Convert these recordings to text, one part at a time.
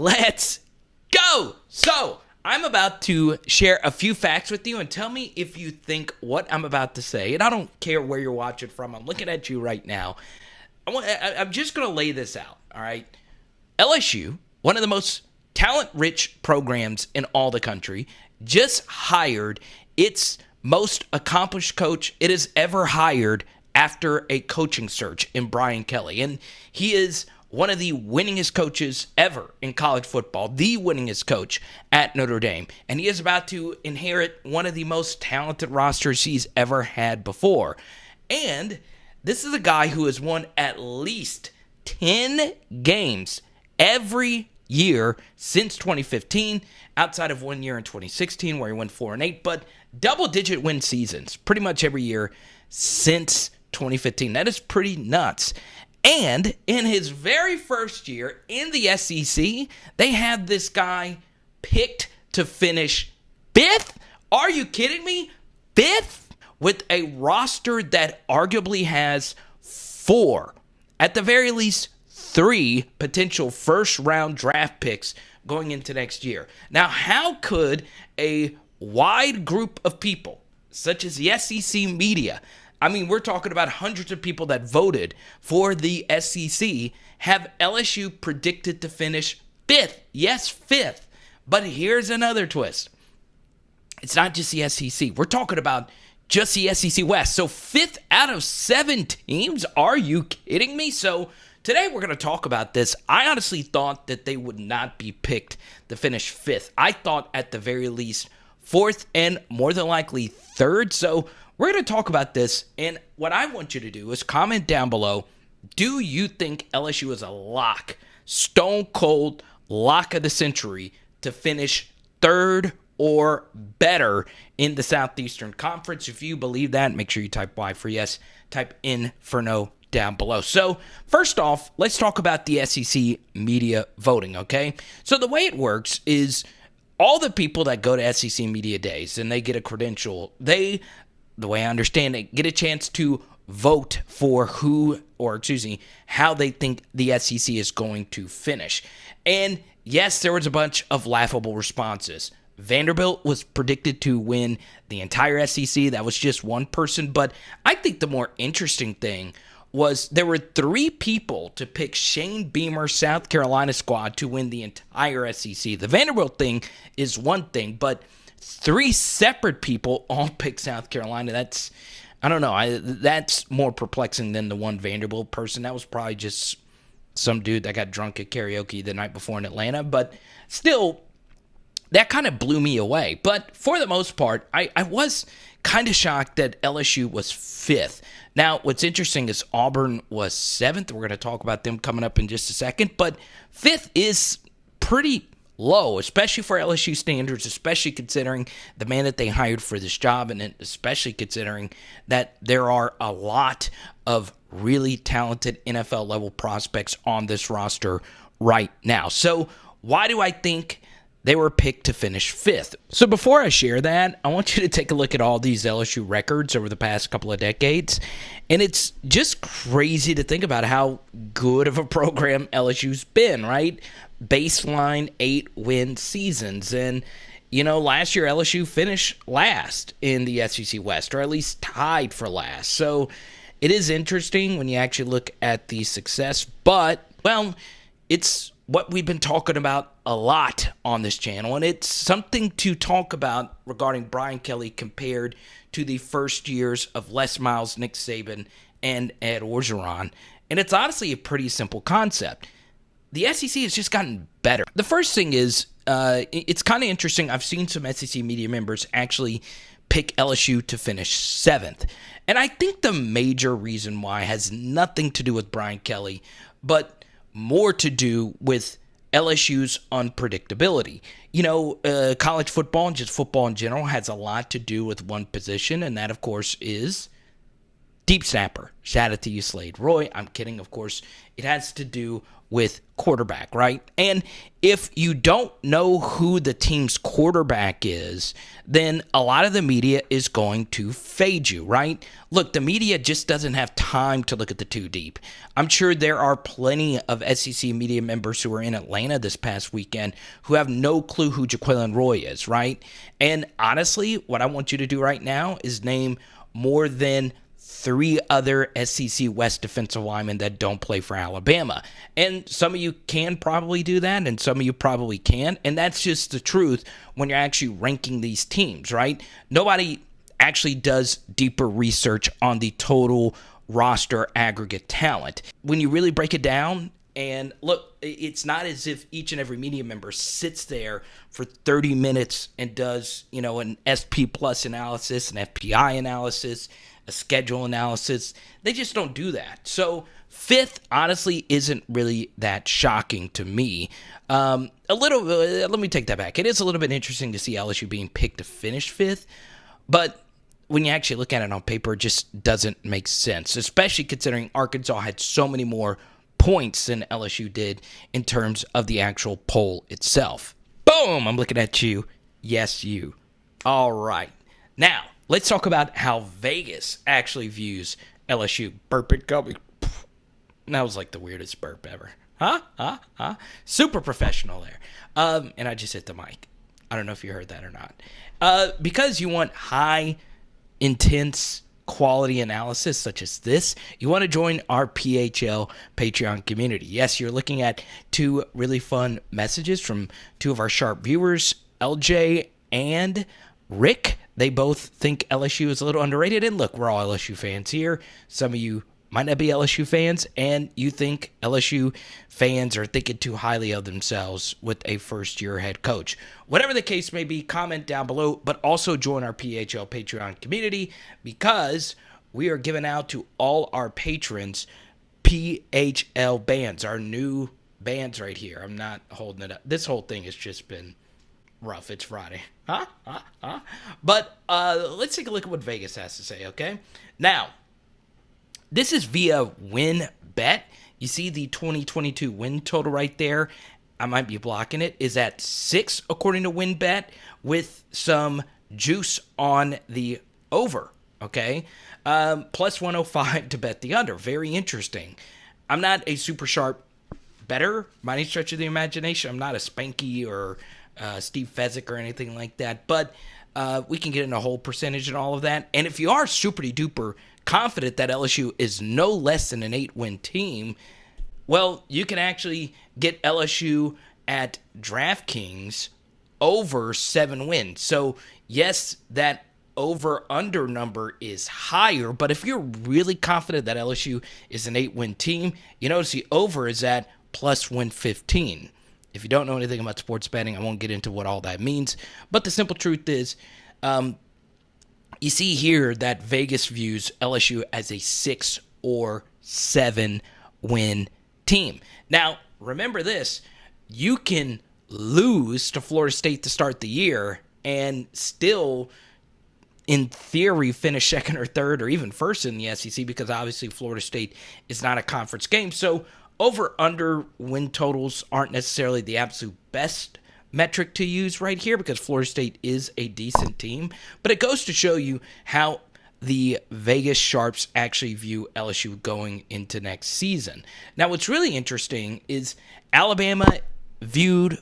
Let's go! So, I'm about to share a few facts with you and tell me if you think what I'm about to say. And I don't care where you're watching from. I'm looking at you right now. I'm just going to lay this out, all right? LSU, one of the most talent-rich programs in all the country, just hired its most accomplished coach it has ever hired after a coaching search in Brian Kelly. And he is one of the winningest coaches ever in college football, the winningest coach at Notre Dame. And he is about to inherit one of the most talented rosters he's ever had before. And this is a guy who has won at least 10 games every year since 2015, outside of 1 year in 2016 where he went 4-8, but double-digit win seasons pretty much every year since 2015. That is pretty nuts. And in his very first year in the SEC, they had this guy picked to finish 5th. Are you kidding me? 5th? With a roster that arguably has 4, at the very least 3 potential first-round draft picks going into next year. Now, how could a wide group of people, such as the SEC media, I mean, we're talking about hundreds of people that voted for the SEC, have LSU predicted to finish 5th? Yes, 5th. But here's another twist. It's not just the SEC. We're talking about just the SEC West. So 5th out of 7 teams? Are you kidding me? So today we're going to talk about this. I honestly thought that they would not be picked to finish 5th. I thought at the very least 4th and more than likely 3rd. So we're going to talk about this, and what I want you to do is comment down below, do you think LSU is a lock, stone cold lock of the century to finish 3rd or better in the Southeastern Conference? If you believe that, make sure you type Y for yes, type N for no down below. So first off, let's talk about the SEC media voting, okay? So the way it works is all the people that go to SEC media days and they get a credential, the way I understand it, get a chance to vote for how they think the SEC is going to finish. And yes, there was a bunch of laughable responses. Vanderbilt was predicted to win the entire SEC. That was just one person. But I think the more interesting thing was there were 3 people to pick Shane Beamer's South Carolina squad to win the entire SEC. The Vanderbilt thing is one thing, but 3 separate people all picked South Carolina. That's, I don't know, that's more perplexing than the one Vanderbilt person. That was probably just some dude that got drunk at karaoke the night before in Atlanta. But still, that kind of blew me away. But for the most part, I was kind of shocked that LSU was 5th. Now, what's interesting is Auburn was 7th. We're going to talk about them coming up in just a second. But 5th is pretty low, especially for LSU standards, especially considering the man that they hired for this job, and especially considering that there are a lot of really talented NFL-level prospects on this roster right now. So why do I think they were picked to finish 5th? So before I share that, I want you to take a look at all these LSU records over the past couple of decades. And it's just crazy to think about how good of a program LSU's been, right? Baseline 8-win seasons. And, you know, last year LSU finished last in the SEC West, or at least tied for last. So it is interesting when you actually look at the success. But, well, it's what we've been talking about a lot on this channel, and it's something to talk about regarding Brian Kelly compared to the first years of Les Miles, Nick Saban, and Ed Orgeron. And it's honestly a pretty simple concept. The SEC has just gotten better. The first thing is, it's kind of interesting. I've seen some SEC media members actually pick LSU to finish 7th. And I think the major reason why has nothing to do with Brian Kelly, but more to do with LSU's unpredictability. You know, college football and just football in general has a lot to do with one position, and that, of course, is deep snapper. Shout out to you, Slade Roy. I'm kidding, of course. It has to do with quarterback, right? And if you don't know who the team's quarterback is, then a lot of the media is going to fade you, right? Look, the media just doesn't have time to look at the too deep. I'm sure there are plenty of SEC media members who were in Atlanta this past weekend who have no clue who Jaquelin Roy is, right? And honestly, what I want you to do right now is name more than 3 other SEC West defensive linemen that don't play for Alabama. And some of you can probably do that, and some of you probably can't. And that's just the truth when you're actually ranking these teams, right? Nobody actually does deeper research on the total roster aggregate talent. When you really break it down, and look, it's not as if each and every media member sits there for 30 minutes and does, an SP plus analysis, an FPI analysis, a schedule analysis. They just don't do that. So 5th, honestly, isn't really that shocking to me. Let me take that back. It is a little bit interesting to see LSU being picked to finish 5th, but when you actually look at it on paper, it just doesn't make sense, especially considering Arkansas had so many more points than LSU did in terms of the actual poll itself. Boom! I'm looking at you. Yes, you. All right. Now, let's talk about how Vegas actually views LSU. Burp it coming. That was like the weirdest burp ever. Huh? Super professional there. And I just hit the mic. I don't know if you heard that or not. Because you want high, intense, quality analysis such as this, you want to join our PHL Patreon community. Yes, you're looking at 2 really fun messages from 2 of our sharp viewers, LJ and Rick. They both think LSU is a little underrated. And look, we're all LSU fans here. Some of you might not be LSU fans, and you think LSU fans are thinking too highly of themselves with a first-year head coach. Whatever the case may be, comment down below, but also join our PHL Patreon community because we are giving out to all our patrons PHL bands, our new bands right here. I'm not holding it up. This whole thing has just been rough. It's Friday. But let's take a look at what Vegas has to say, okay? Now, this is via WinBet. You see the 2022 win total right there. I might be blocking it. Is at 6 according to WinBet with some juice on the over, okay? Plus 105 to bet the under. Very interesting. I'm not a super sharp bettor by any stretch of the imagination. I'm not a Spanky or Steve Fezzik or anything like that, but we can get in a whole percentage and all of that. And if you are super duper confident that LSU is no less than an 8-win team, well, you can actually get LSU at DraftKings over 7 wins. So yes, that over-under number is higher, but if you're really confident that LSU is an 8-win team, you notice the over is at plus 115. If you don't know anything about sports betting, I won't get into what all that means, but the simple truth is, you see here that Vegas views LSU as a 6 or 7 win team. Now, remember this, you can lose to Florida State to start the year and still, in theory, finish second or third or even first in the SEC because obviously Florida State is not a conference game. So over-under win totals aren't necessarily the absolute best metric to use right here because Florida State is a decent team. But it goes to show you how the Vegas Sharps actually view LSU going into next season. Now, what's really interesting is Alabama viewed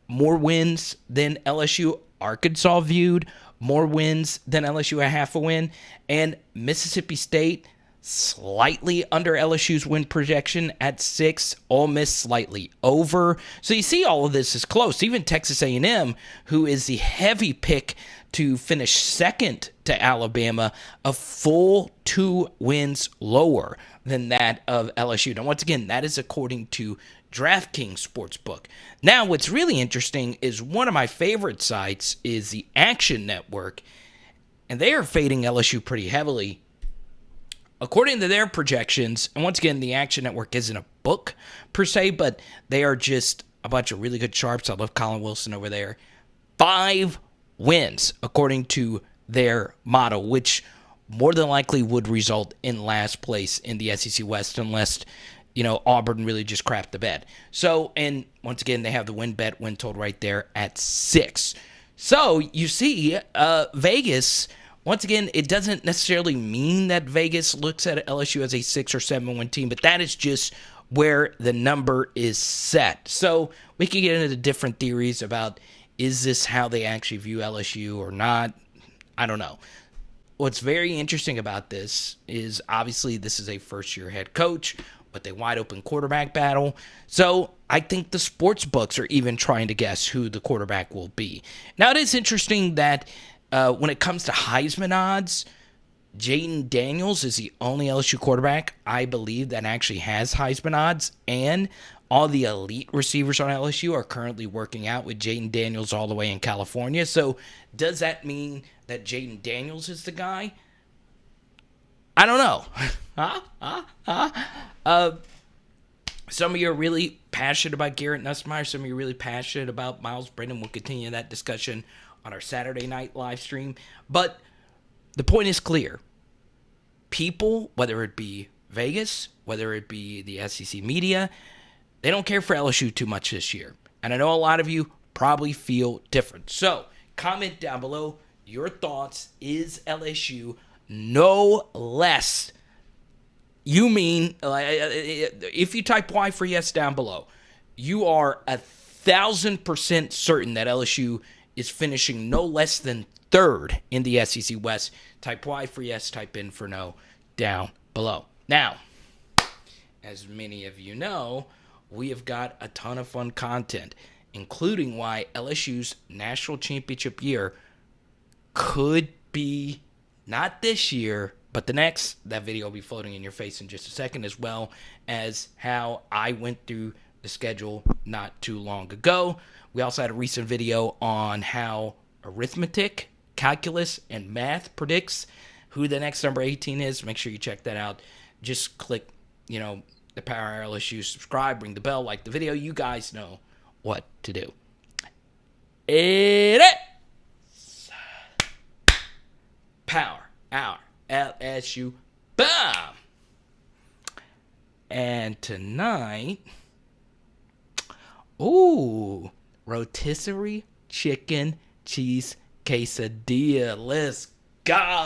more wins than LSU. Arkansas viewed more wins than LSU, a half a win. And Mississippi State slightly under LSU's win projection at 6, Ole Miss slightly over. So you see all of this is close. Even Texas A&M, who is the heavy pick to finish second to Alabama, a full 2 wins lower than that of LSU. Now, once again, that is according to DraftKings Sportsbook. Now, what's really interesting is one of my favorite sites is the Action Network, and they are fading LSU pretty heavily. According to their projections, and once again, the Action Network isn't a book per se, but they are just a bunch of really good sharps. I love Colin Wilson over there. 5 wins, according to their model, which more than likely would result in last place in the SEC West unless, Auburn really just crapped the bed. So, and once again, they have the win total right there at 6. So you see, Vegas, once again, it doesn't necessarily mean that Vegas looks at LSU as a 6 or 7 win team, but that is just where the number is set. So we can get into the different theories about, is this how they actually view LSU or not? I don't know. What's very interesting about this is obviously this is a first-year head coach with a wide-open quarterback battle. So I think the sports books are even trying to guess who the quarterback will be. Now, it is interesting that when it comes to Heisman odds, Jayden Daniels is the only LSU quarterback I believe that actually has Heisman odds, and all the elite receivers on LSU are currently working out with Jayden Daniels all the way in California. So does that mean that Jayden Daniels is the guy? I don't know. Some of you are really passionate about Garrett Nussmeier. Some of you are really passionate about Miles Brennan. We'll continue that discussion on our Saturday night live stream. But the point is clear. People, whether it be Vegas, whether it be the SEC media, they don't care for LSU too much this year. And I know a lot of you probably feel different. So comment down below your thoughts. Is LSU no less? You mean, if you type Y for yes down below, you are 1,000% certain that LSU is finishing no less than 3rd in the SEC West. Type Y for yes, type in for no down below. Now, as many of you know, we have got a ton of fun content, including why LSU's national championship year could be not this year, but the next. That video will be floating in your face in just a second, as well as how I went through the schedule not too long ago. We also had a recent video on how arithmetic, calculus, and math predicts who the next number 18 is. Make sure you check that out. Just click, the Power LSU, subscribe, ring the bell, like the video. You guys know what to do. It is Power Hour LSU. Bam! And tonight, rotisserie chicken cheese quesadilla. Let's go.